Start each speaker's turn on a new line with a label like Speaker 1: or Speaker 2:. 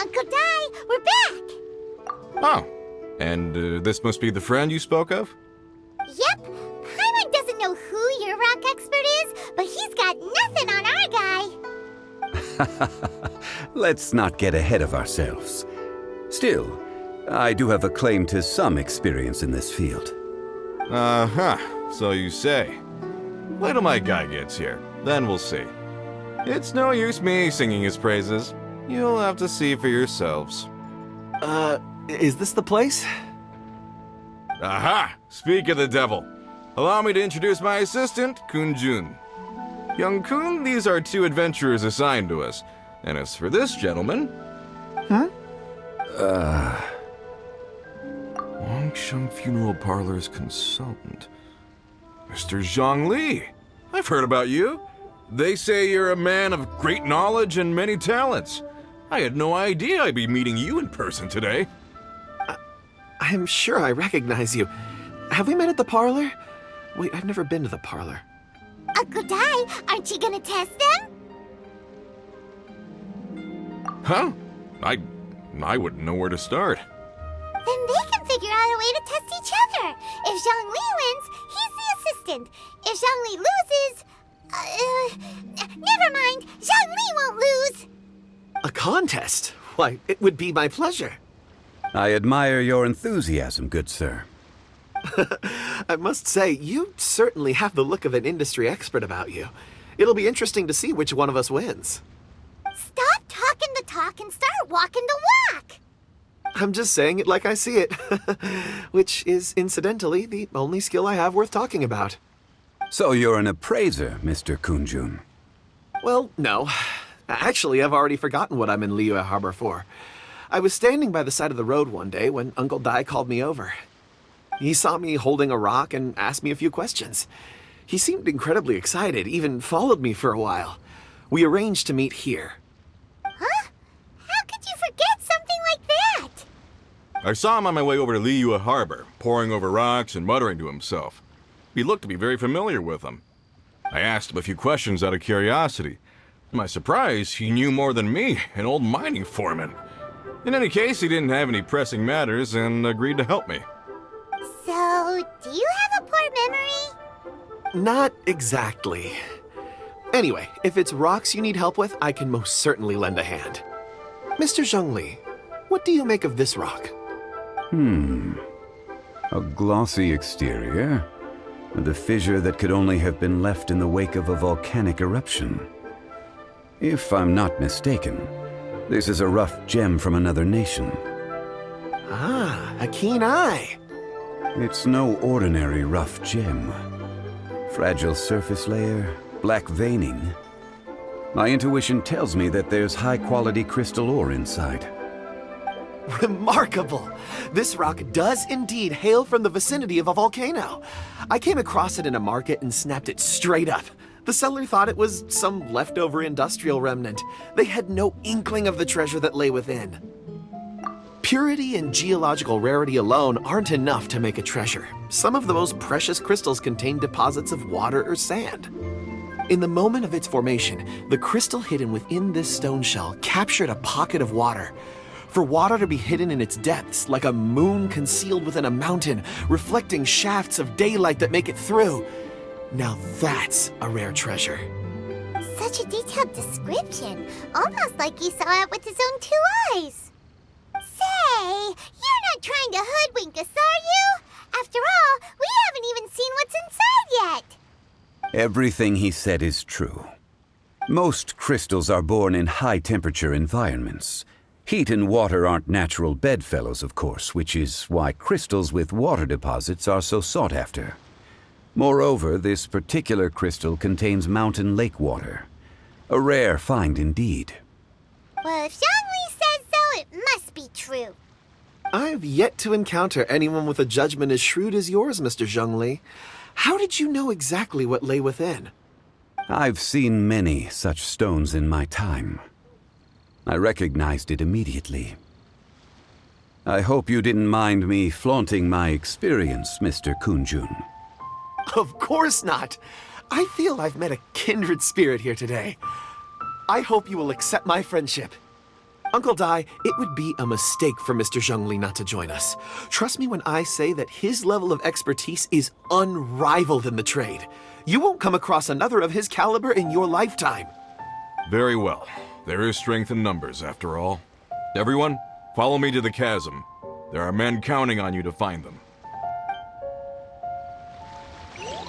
Speaker 1: Uncle Dai, we're back!
Speaker 2: Oh, and this must be the friend you spoke of?
Speaker 1: Yep. Paimon doesn't know who your rock expert is, but he's got nothing on our guy.
Speaker 3: Let's not get ahead of ourselves. Still, I do have a claim to some experience in this field.
Speaker 2: Uh-huh, so you say. Wait till my guy gets here, then we'll see. It's no use me singing his praises. You'll have to see for yourselves.
Speaker 4: Is this the place?
Speaker 2: Aha! Speak of the devil. Allow me to introduce my assistant, Kun-jun. Young Kun, these are two adventurers assigned to us. And as for this gentleman... Wangsheng Funeral Parlor's consultant. Mr. Zhongli. I've heard about you. They say you're a man of great knowledge and many talents. I had no idea I'd be meeting you in person today.
Speaker 4: I'm sure I recognize you. Have we met at the parlor? Wait, I've never been to the parlor.
Speaker 1: Uncle Dai, aren't you gonna test them?
Speaker 2: Huh? I wouldn't know where to start.
Speaker 1: Then they can figure out a way to test each other. If Zhongli wins, he's the assistant. If Zhongli loses... never mind. Zhongli won't lose.
Speaker 4: A contest? Why, it would be my pleasure.
Speaker 3: I admire your enthusiasm, good sir.
Speaker 4: I must say, you certainly have the look of an industry expert about you. It'll be interesting to see which one of us wins.
Speaker 1: Stop talking the talk and start walking the walk.
Speaker 4: I'm just saying it like I see it. Which is, incidentally, the only skill I have worth talking about.
Speaker 3: So you're an appraiser, Mr. Kun-jun.
Speaker 4: Well, no. Actually, I've already forgotten what I'm in Liyue Harbor for. I was standing by the side of the road one day when Uncle Dai called me over. He saw me holding a rock and asked me a few questions. He seemed incredibly excited, even followed me for a while. We arranged to meet here.
Speaker 1: Huh? How could you forget something like that?
Speaker 2: I saw him on my way over to Liyue Harbor, poring over rocks and muttering to himself. He looked to be very familiar with them. I asked him a few questions out of curiosity. To my surprise, he knew more than me, an old mining foreman. In any case, he didn't have any pressing matters and agreed to help me.
Speaker 1: So, do you have a poor memory?
Speaker 4: Not exactly. Anyway, if it's rocks you need help with, I can most certainly lend a hand. Mr. Zhongli, what do you make of this rock?
Speaker 3: A glossy exterior, with a fissure that could only have been left in the wake of a volcanic eruption. If I'm not mistaken, this is a rough gem from another nation.
Speaker 4: Ah, a keen eye.
Speaker 3: It's no ordinary rough gem. Fragile surface layer, black veining. My intuition tells me that there's high-quality crystal ore inside.
Speaker 4: Remarkable! This rock does indeed hail from the vicinity of a volcano. I came across it in a market and snapped it straight up. The seller thought it was some leftover industrial remnant. They had no inkling of the treasure that lay within. Purity and geological rarity alone aren't enough to make a treasure. Some of the most precious crystals contain deposits of water or sand. In the moment of its formation, the crystal hidden within this stone shell captured a pocket of water. For water to be hidden in its depths, like a moon concealed within a mountain, reflecting shafts of daylight that make it through. Now that's a rare treasure.
Speaker 1: Such a detailed description, almost like he saw it with his own 2 eyes. Say, you're not trying to hoodwink us, are you? After all, we haven't even seen what's inside yet.
Speaker 3: Everything he said is true. Most crystals are born in high-temperature environments. Heat and water aren't natural bedfellows, of course, which is why crystals with water deposits are so sought after. Moreover, this particular crystal contains mountain lake water. A rare find indeed.
Speaker 1: Well, if Zhongli says so, it must be true.
Speaker 4: I've yet to encounter anyone with a judgment as shrewd as yours, Mr. Zhongli. How did you know exactly what lay within?
Speaker 3: I've seen many such stones in my time. I recognized it immediately. I hope you didn't mind me flaunting my experience, Mr. Kun-jun.
Speaker 4: Of course not. I feel I've met a kindred spirit here today. I hope you will accept my friendship. Uncle Dai, it would be a mistake for Mr. Zhongli not to join us. Trust me when I say that his level of expertise is unrivaled in the trade. You won't come across another of his caliber in your lifetime.
Speaker 2: Very well. There is strength in numbers, after all. Everyone, follow me to the chasm. There are men counting on you to find them.